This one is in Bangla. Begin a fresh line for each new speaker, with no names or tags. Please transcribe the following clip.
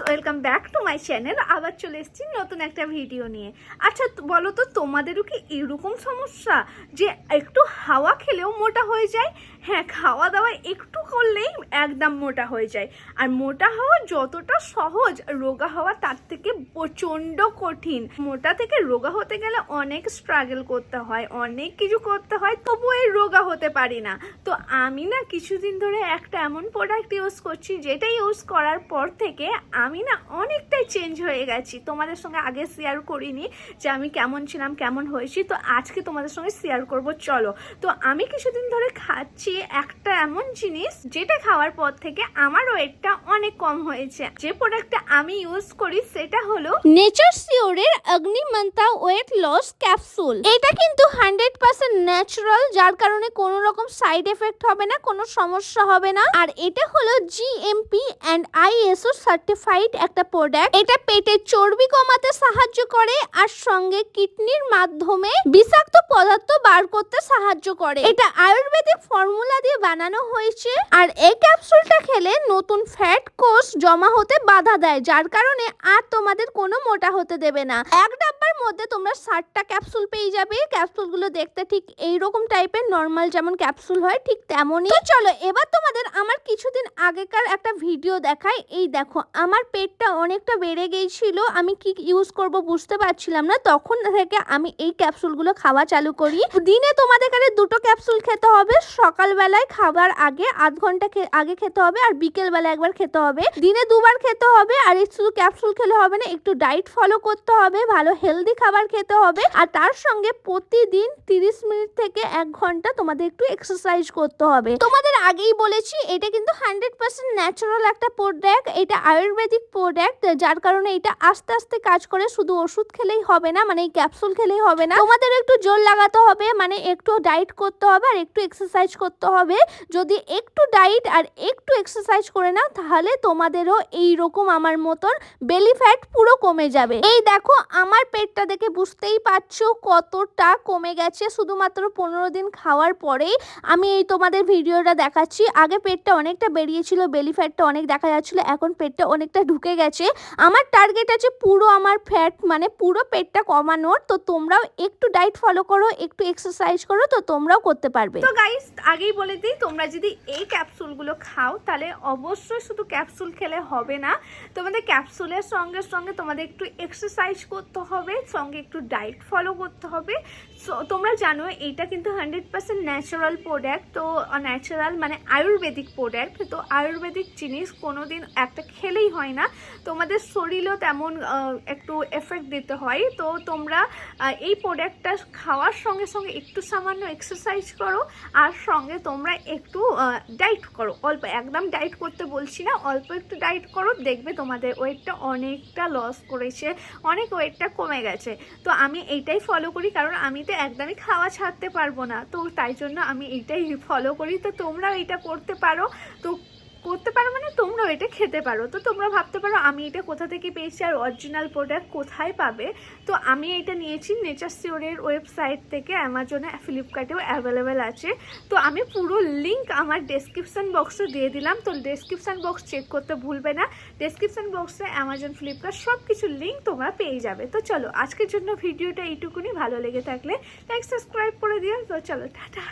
Welcome back to my channel. আবার চলে এসেছি নতুন একটা ভিডিও নিয়ে। আচ্ছা বলো তো, তোমাদেরও কি এরকম সমস্যা যে একটু হাওয়া খেলেও মোটা হয়ে যায়? হ্যাঁ, খাওয়া দাওয়া একটু করলেই একদম মোটা হয়ে যায়। আর মোটা হওয়া যতটা সহজ, রোগা হওয়া তার থেকে প্রচণ্ড কঠিন। মোটা থেকে রোগা হতে গেলে অনেক স্ট্রাগল করতে হয়, অনেক কিছু করতে হয়, তবুও এই রোগা হতে পারি না। তো আমি না কিছুদিন ধরে একটা এমন প্রোডাক্ট ইউজ করছি, যেটা ইউজ করার পর থেকে আমি না অনেকটাই চেঞ্জ হয়ে গেছি। তোমাদের সঙ্গে আগে শেয়ার করিনি যে আমি কেমন ছিলাম, কেমন হয়েছি, তো আজকে তোমাদের সঙ্গে শেয়ার করব। চলো, তো আমি কিছুদিন ধরে খাচ্ছি একটা এমন জিনিস যেটা খাওয়ার পর থেকে আমার ওয়েটটা অনেক কম হয়েছে। যে প্রোডাক্টটা আমি ইউজ করি সেটা হলো
নেচার সিওরের অগ্নিমান্তা ওয়েট লস ক্যাপসুল। এটা কিন্তু 100% ন্যাচারাল, যার কারণে কোনো রকম সাইড এফেক্ট হবে না, কোনো সমস্যা হবে না। আর এটা হলো জিএমপি এন্ড আইএসও সার্টিফাইড একটা প্রোডাক্ট। এটা পেটের চর্বি কমাতে সাহায্য করে আর সঙ্গে কিডনির মাধ্যমে বিষাক্ত পদার্থ বার করতে সাহায্য করে। এটা আয়ুর্বেদিক ফর্মুলা দিয়ে বানানো হয়েছে। আর এই ক্যাপসুলটা খেলে নতুন ফ্যাট কোষ জমা হতে বাধা দেয়, যার কারণে আর তোমাদের কোনো মোটা হতে দেবে না। এক ডাব্বার মধ্যে তোমরা 60টা ক্যাপসুল পেয়ে যাবে। ক্যাপসুলগুলো দেখতে ঠিক এইরকম টাইপের, নর্মাল যেমন ক্যাপসুল হয় ঠিক তেমনই। তো চলো এবার তোমাদের আমার কিছুদিন আগেকার একটা ভিডিও দেখাই। এই দেখো, আমার পেটটা অনেকটা বেড়ে গিয়েছিল, আমি কি ইউজ করব বুঝতে পারছিলাম না। তখন থেকে আমি এই ক্যাপসুলগুলো খাওয়া চালু করি। দিনে তোমাদের কাছে 2টো ক্যাপসুল খেতে হবে। সকালবেলায় খাবার আগে আধ ঘন্টা আগে খেতে হবে, আর বিকেল বেলা একবার খেতে হবে। দিনে 2বার খেতে হবে। আর এই শুধু ক্যাপসুল খেলে হবে না, একটু ডায়েট ফলো করতে হবে, ভালো হেলদি খাবার খেতে হবে। আর তার সঙ্গে প্রতিদিন 30 মিনিট থেকে 1 ঘন্টা তোমাদের একটু এক্সারসাইজ করতে হবে। তোমাদের আগেই বলেছি এটা কিন্তু 100% ন্যাচারাল একটা প্রোডাক্ট। এটা আয়ুর্বেদিক প্রোডাক্ট, যার কারণে এটা আস্তে আস্তে কাজ করে। শুধু ওষুধ খেলেই হবে না, মানে এই ক্যাপসুল খেলেই হবে না, তোমাদের একটু জোর লাগাতে হবে, মানে একটু ডায়েট করতে হবে আর একটু এক্সারসাইজ করতে হবে। যদি একটু ডায়েট আর একটু এক্সারসাইজ করে নাও, তাহলে তোমাদেরও এইরকম আমার মতন বেলি ফ্যাট পুরো কমে যাবে। এই দেখো, আমার পেটটা দেখে বুঝতেই পারছো কতটা কমে গেছে শুধুমাত্র 15 দিন খাওয়ার পরেই। আমি এই তোমাদের ভিডিওটা দেখাচ্ছি। আগে পেটটা অনেকটা বেরিয়েছিল, বেলি ফ্যাটটা অনেক দেখা যাচ্ছিল, এখন পেটটা অনেকটা ঢুকে গেছে। আমার টার্গেট আছে পুরো আমার ফ্যাট মানে পুরো পেটটা কমানোর। তো তোমরাও একটু ডায়েট ফলো করো, একটু এক্সারসাইজ করো, তো তোমরাও করতে পারবে।
তো গাইস, আগেই বলে দিই, তোমরা যদি এই ক্যাপসুলগুলো খাও তাহলে অবশ্যই শুধু ক্যাপসুল খেলে হবে না। তোমাদের ক্যাপসুলের সঙ্গে সঙ্গে তোমাদের একটু এক্সারসাইজ করতে হবে, সঙ্গে একটু ডায়েট ফলো করতে হবে। তোমরা জানো এইটা কিন্তু 100% ন্যাচারাল প্রোডাক্ট। তো ন্যাচারাল মানে আয়ুর্বেদিক প্রোডাক্ট। তো আয়ুর্বেদিক জিনিস কোনোদিন একটা খেলেই হয় না, তোমাদের শরীরও তেমন একটু এফেক্ট দিতে হয়। তো তোমরা এই প্রোডাক্টটা খাওয়ার সঙ্গে সঙ্গে একটু সামান্য এক্সারসাইজ করো, আর সঙ্গে তোমরা একটু ডায়েট করো। অল্প, একদম ডায়েট করতে বলছি না, অল্প একটু ডায়েট করো, দেখবে তোমাদের ওয়েটটা অনেকটা লস করেছে, অনেক ওয়েটটা কমে গেছে। তো আমি এইটাই ফলো করি, কারণ আমি তো একদমই খাওয়া ছাড়তে পারবো না, তো তাই জন্য আমি এইটাই ফলো করি। তো তোমরাও এটা করতে পারো। তো করতে পারো মানে তোমরাও এটা খেতে পারো। তো তোমরা ভাবতে পারো আমি এটা কোথা থেকে পেয়েছি আর অরিজিনাল প্রোডাক্ট কোথায় পাবে। তো আমি এটা নিয়েছি নেচার সিওরের ওয়েবসাইট থেকে, অ্যামাজনে, ফ্লিপকার্টেও অ্যাভেলেবেল আছে। তো আমি পুরো লিঙ্ক আমার ডেসক্রিপশন বক্সে দিয়ে দিলাম। তো ডেসক্রিপশন বক্স চেক করতে ভুলবে না। ডেসক্রিপশন বক্সে অ্যামাজন, ফ্লিপকার্ট সব কিছু লিঙ্ক তোমরা পেয়ে যাবে। তো চলো, আজকের জন্য ভিডিওটা এইটুকুনি। ভালো লেগে থাকলে লাইক, সাবস্ক্রাইব করে দিও। তো চলো, টাটা।